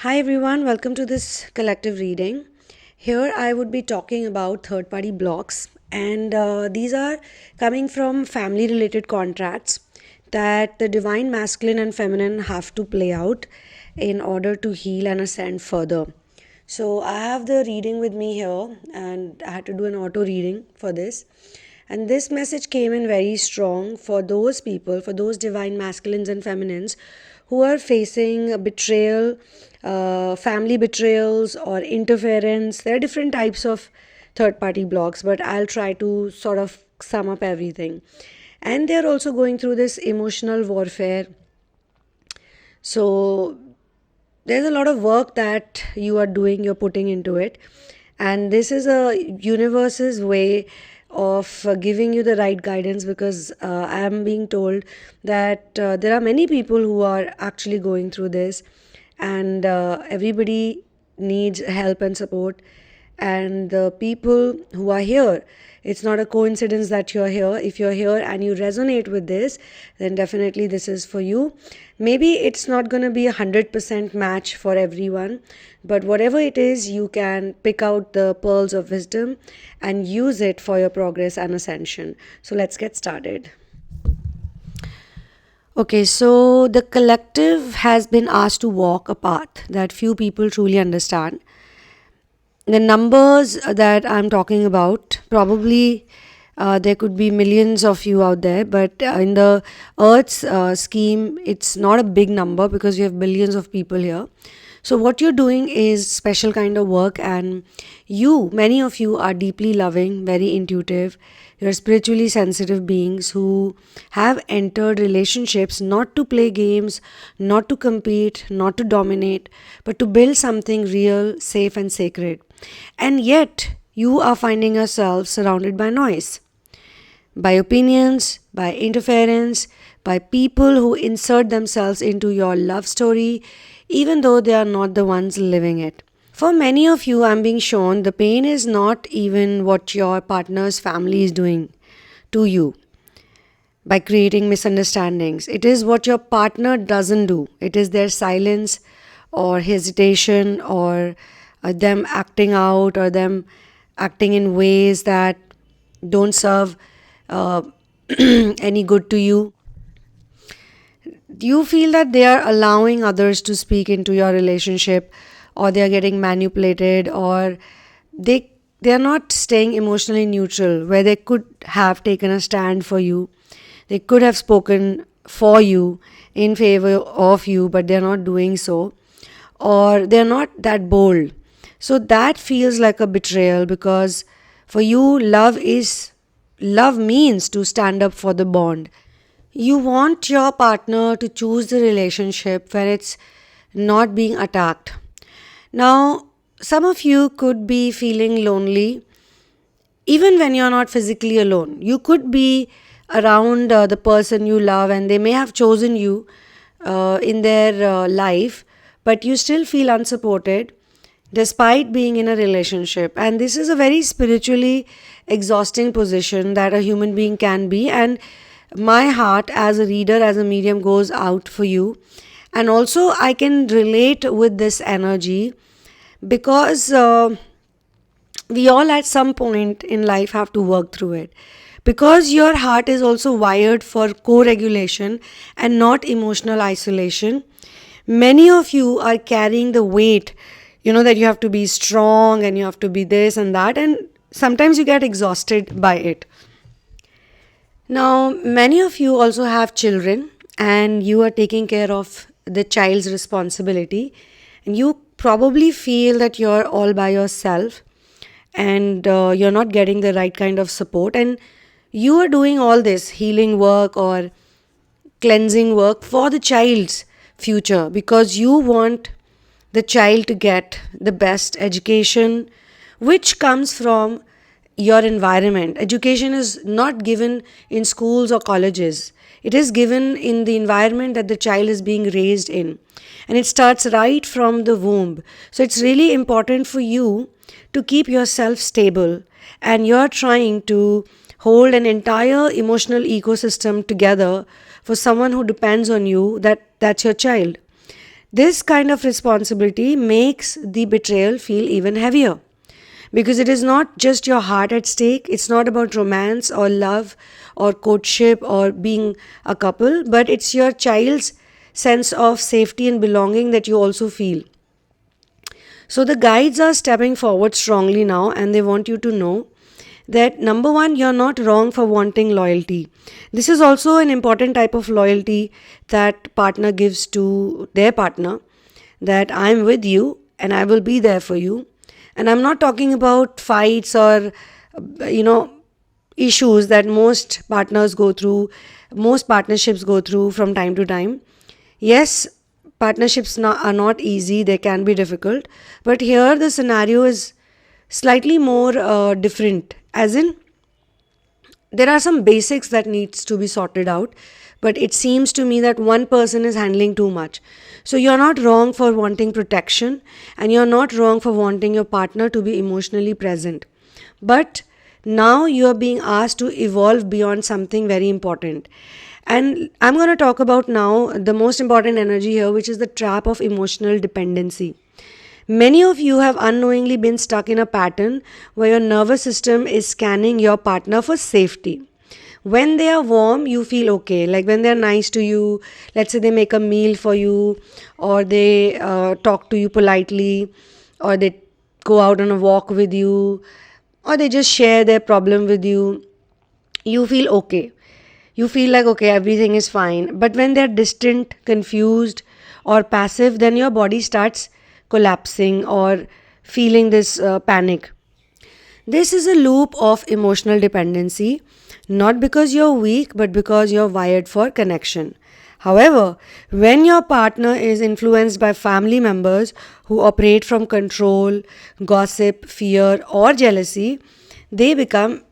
Hi everyone, welcome to this collective reading. Here I would be talking about third party blocks, and these are coming from family related contracts that the divine masculine and feminine have to play out in order to heal and ascend further. So I have the reading with me here, and I had to do an auto reading for this. And this message came in very strong for those people, for those divine masculines and feminines who are facing a betrayal, family betrayals, or interference. There are different types of third party blocks, but I'll try to sort of sum up everything. And they're also going through this emotional warfare. So there's a lot of work that you are doing, you're putting into it, and this is a universe's way of giving you the right guidance, because I am being told that there are many people who are actually going through this, and everybody needs help and support. And the people who are here, it's not a coincidence that you're here. If you're here and you resonate with this, then definitely this is for you. Maybe it's not going to be 100% match for everyone, but whatever it is, you can pick out the pearls of wisdom and use it for your progress and ascension. So let's get started. Okay, so the collective has been asked to walk a path that few people truly understand. The numbers that I'm talking about, probably there could be millions of you out there, but in the Earth's scheme, it's not a big number because we have billions of people here. So what you're doing is special kind of work, and many of you are deeply loving, very intuitive. You're spiritually sensitive beings who have entered relationships not to play games, not to compete, not to dominate, but to build something real, safe, and sacred. And yet, you are finding yourself surrounded by noise, by opinions, by interference, by people who insert themselves into your love story, even though they are not the ones living it. For many of you, I'm being shown the pain is not even what your partner's family is doing to you by creating misunderstandings. It is what your partner doesn't do. It is their silence or hesitation, or them acting out, or them acting in ways that don't serve uh, any good to you. Do you feel that they are allowing others to speak into your relationship, or they are getting manipulated, or they are not staying emotionally neutral where they could have taken a stand for you? They could have spoken for you, in favor of you, but they're not doing so, or they're not that bold. So that feels like a betrayal, because for you, love means to stand up for the bond. You want your partner to choose the relationship when it's not being attacked. Now, some of you could be feeling lonely even when you're not physically alone. You could be around the person you love, and they may have chosen you in their life, but you still feel unsupported despite being in a relationship. And this is a very spiritually exhausting position that a human being can be. And my heart as a reader, as a medium, goes out for you. And also, I can relate with this energy because we all at some point in life have to work through it, because your heart is also wired for co-regulation and not emotional isolation. Many of you are carrying the weight, that you have to be strong and you have to be this and that, and sometimes you get exhausted by it. Now, many of you also have children, and you are taking care of the child's responsibility, and you probably feel that you're all by yourself, and you're not getting the right kind of support, and you are doing all this healing work or cleansing work for the child's future, because you want the child to get the best education, which comes from your environment. Education is not given in schools or colleges. It is given in the environment that the child is being raised in. And it starts right from the womb. So it's really important for you to keep yourself stable. And you're trying to hold an entire emotional ecosystem together for someone who depends on you, that's your child. This kind of responsibility makes the betrayal feel even heavier, because it is not just your heart at stake. It's not about romance or love or courtship or being a couple, but it's your child's sense of safety and belonging that you also feel. So the guides are stepping forward strongly now, and they want you to know that number one, you're not wrong for wanting loyalty. This is also an important type of loyalty that partner gives to their partner, that I'm with you and I will be there for you. And I'm not talking about fights or, you know, issues that most partners go through, most partnerships go through from time to time. Yes, partnerships are not easy, they can be difficult, but here the scenario is slightly more different, as in there are some basics that needs to be sorted out, but it seems to me that one person is handling too much. So you're not wrong for wanting protection, and you're not wrong for wanting your partner to be emotionally present, but now you're being asked to evolve beyond something very important. And I'm going to talk about now the most important energy here, which is the trap of emotional dependency. Many of you have unknowingly been stuck in a pattern where your nervous system is scanning your partner for safety. When they are warm, you feel okay. Like when they're nice to you, let's say they make a meal for you, or they talk to you politely, or they go out on a walk with you, or they just share their problem with you, you feel okay. You feel like, okay, everything is fine. But when they're distant, confused, or passive, then your body starts collapsing or feeling this panic. This is a loop of emotional dependency, not because you're weak, but because you're wired for connection. However, when your partner is influenced by family members who operate from control, gossip, fear, or jealousy, they become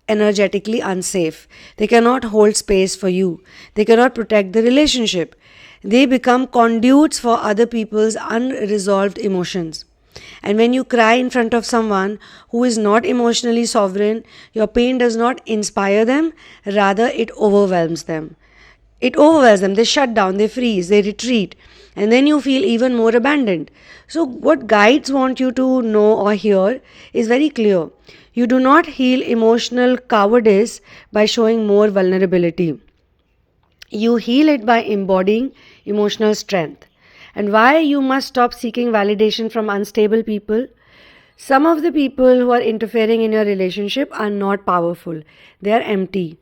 energetically unsafe. They cannot hold space for you. They cannot protect the relationship. They become conduits for other people's unresolved emotions. And when you cry in front of someone who is not emotionally sovereign, your pain does not inspire them, rather, it overwhelms them. It overwhelms them. They shut down, they freeze, they retreat, and then you feel even more abandoned. So, what guides want you to know or hear is very clear. You do not heal emotional cowardice by showing more vulnerability. You heal it by embodying emotional strength. And why you must stop seeking validation from unstable people? Some of the people who are interfering in your relationship are not powerful, they are empty.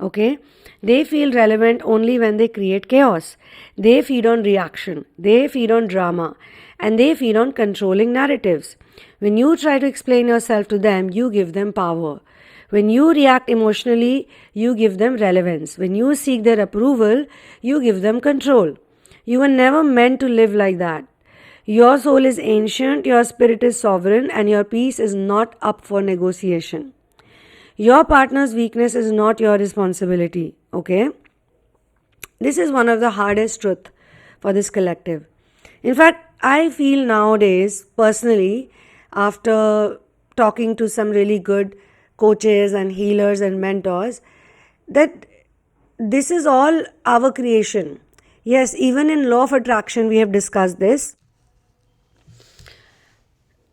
Okay? They feel relevant only when they create chaos. They feed on reaction, they feed on drama, and they feed on controlling narratives. When you try to explain yourself to them, you give them power. When you react emotionally, you give them relevance. When you seek their approval, you give them control. You were never meant to live like that. Your soul is ancient, your spirit is sovereign, and your peace is not up for negotiation. Your partner's weakness is not your responsibility, okay? This is one of the hardest truths for this collective. In fact, I feel nowadays, personally, after talking to some really good coaches and healers and mentors, that this is all our creation. Yes, even in law of attraction, we have discussed this.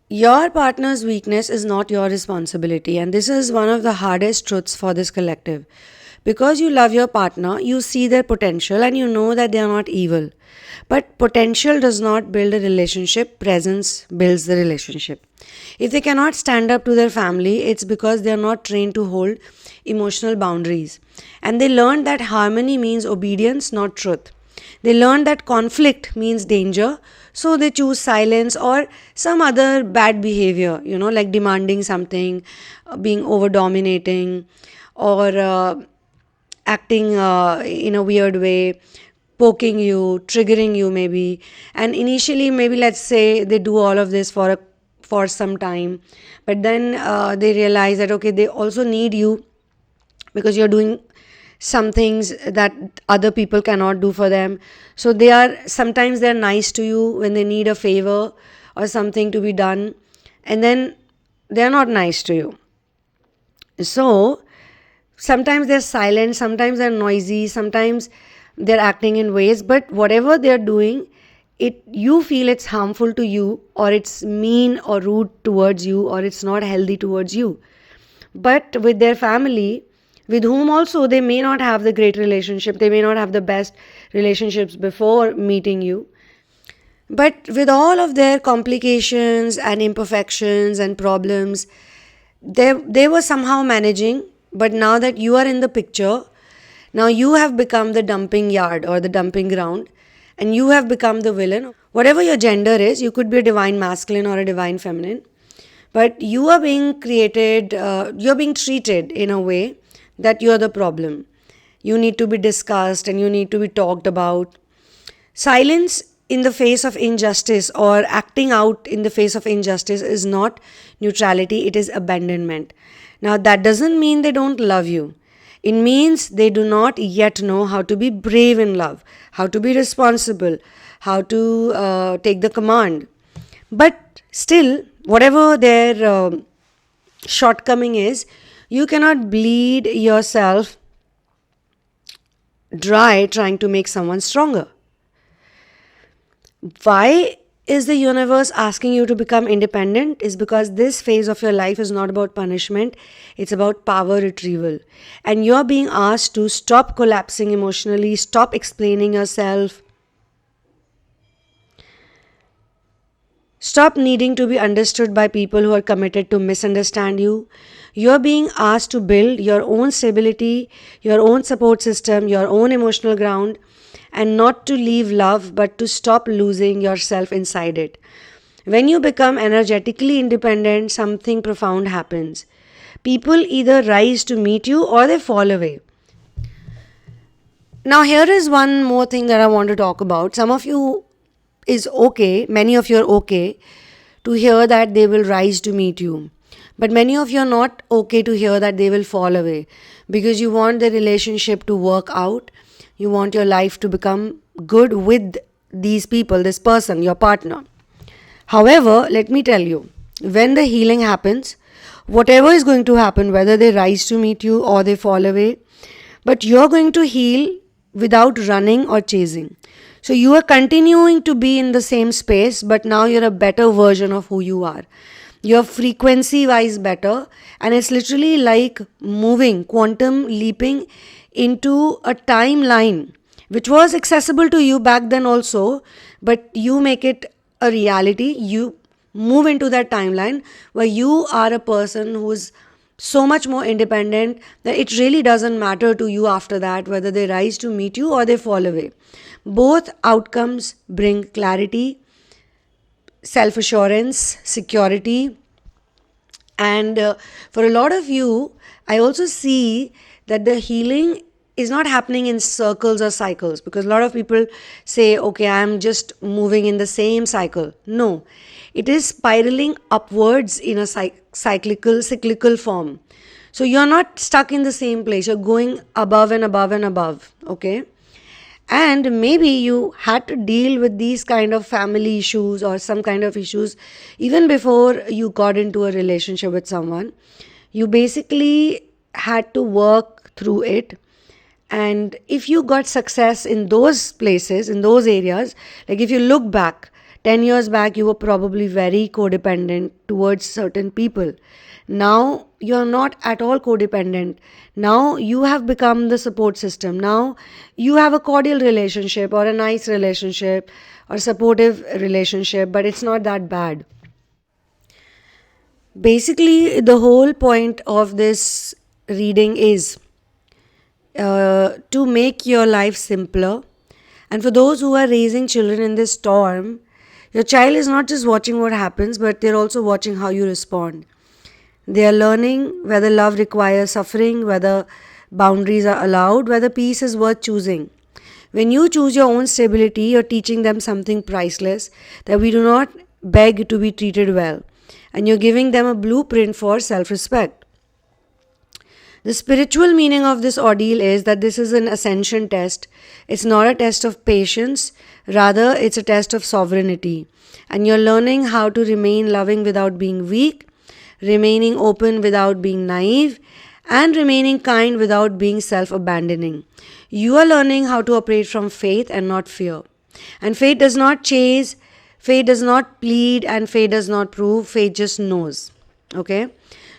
Your partner's weakness is not your responsibility, and this is one of the hardest truths for this collective. Because you love your partner, you see their potential and you know that they are not evil. But potential does not build a relationship, presence builds the relationship. If they cannot stand up to their family, it's because they are not trained to hold emotional boundaries. And they learned that harmony means obedience, not truth. They learn that conflict means danger, so they choose silence or some other bad behavior, like demanding something, being over dominating, or acting in a weird way, poking you, triggering you maybe. And initially, maybe let's say they do all of this for some time, but then they realize that okay, they also need you because you're doing some things that other people cannot do for them. So sometimes they're nice to you when they need a favor or something to be done, and then they're not nice to you. So sometimes they're silent, sometimes they're noisy, sometimes they're acting in ways, but whatever they're doing, you feel it's harmful to you, or it's mean or rude towards you, or it's not healthy towards you. But with their family, with whom also they may not have the great relationship, they may not have the best relationships before meeting you, but with all of their complications and imperfections and problems, they were somehow managing. But now that you are in the picture, now you have become the dumping yard or the dumping ground, and you have become the villain. Whatever your gender is, you could be a divine masculine or a divine feminine, but you are being you're being treated in a way that you're the problem. You need to be discussed and you need to be talked about. Silence in the face of injustice or acting out in the face of injustice is not neutrality, it is abandonment. Now, that doesn't mean they don't love you. It means they do not yet know how to be brave in love, how to be responsible, how to take the command. But still, whatever their shortcoming is, you cannot bleed yourself dry trying to make someone stronger. Why is the universe asking you to become independent? Is because this phase of your life is not about punishment, it's about power retrieval. And you're being asked to stop collapsing emotionally, stop explaining yourself, stop needing to be understood by people who are committed to misunderstand you. You're being asked to build your own stability, your own support system, your own emotional ground, and not to leave love, but to stop losing yourself inside it. When you become energetically independent, something profound happens. People either rise to meet you or they fall away. Now, here is one more thing that I want to talk about. Some of you is okay, many of you are okay to hear that they will rise to meet you. But many of you are not okay to hear that they will fall away, because you want the relationship to work out. You want your life to become good with these people, this person, your partner. However, let me tell you, when the healing happens, whatever is going to happen, whether they rise to meet you or they fall away, but you're going to heal without running or chasing. So you are continuing to be in the same space, but now you're a better version of who you are. You're frequency wise better, and it's literally like moving, quantum leaping into a timeline which was accessible to you back then also, but you make it a reality. You move into that timeline where you are a person who's so much more independent that it really doesn't matter to you after that whether they rise to meet you or they fall away. Both outcomes bring clarity, self-assurance, security, and for a lot of you, I also see that the healing is not happening in circles or cycles, because a lot of people say, okay, I'm just moving in the same cycle. No, it is spiraling upwards in a cyclical form. So you're not stuck in the same place, you're going above and above and above, okay? And maybe you had to deal with these kind of family issues or some kind of issues even before you got into a relationship with someone. You basically had to work through it. And if you got success in those places, in those areas, like if you look back, 10 years back, you were probably very codependent towards certain people. Now you're not at all codependent. Now you have become the support system. Now you have a cordial relationship or a nice relationship or supportive relationship, but it's not that bad. Basically, the whole point of this reading is to make your life simpler. And for those who are raising children in this storm, your child is not just watching what happens, but they're also watching how you respond. They are learning whether love requires suffering, whether boundaries are allowed, whether peace is worth choosing. When you choose your own stability, you're teaching them something priceless, that we do not beg to be treated well. And you're giving them a blueprint for self-respect. The spiritual meaning of this ordeal is that this is an ascension test. It's not a test of patience, rather it's a test of sovereignty. And you're learning how to remain loving without being weak, remaining open without being naive, and remaining kind without being self-abandoning. You are learning how to operate from faith and not fear. And fate does not chase, fate does not plead, and fate does not prove, fate just knows. Okay?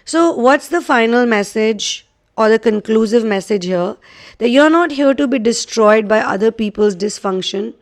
So, what's the final message or the conclusive message here? That you're not here to be destroyed by other people's dysfunction.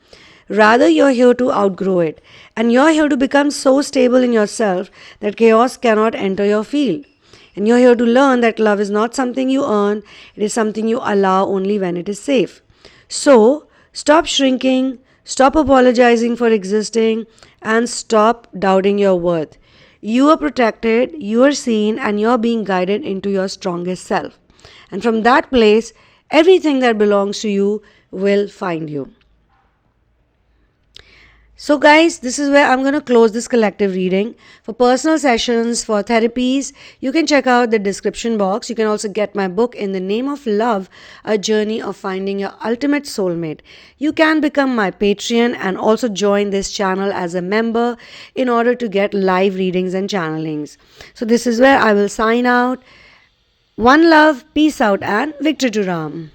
Rather, you're here to outgrow it. And you're here to become so stable in yourself that chaos cannot enter your field. And you're here to learn that love is not something you earn, it is something you allow only when it is safe. So, stop shrinking, stop apologizing for existing, and stop doubting your worth. You are protected, you are seen, and you're being guided into your strongest self. And from that place, everything that belongs to you will find you. So guys, this is where I'm going to close this collective reading. For personal sessions, for therapies, you can check out the description box. You can also get my book, In the Name of Love, A Journey of Finding Your Ultimate Soulmate. You can become my Patreon and also join this channel as a member in order to get live readings and channelings. So this is where I will sign out. One love, peace out, and Victor to Ram.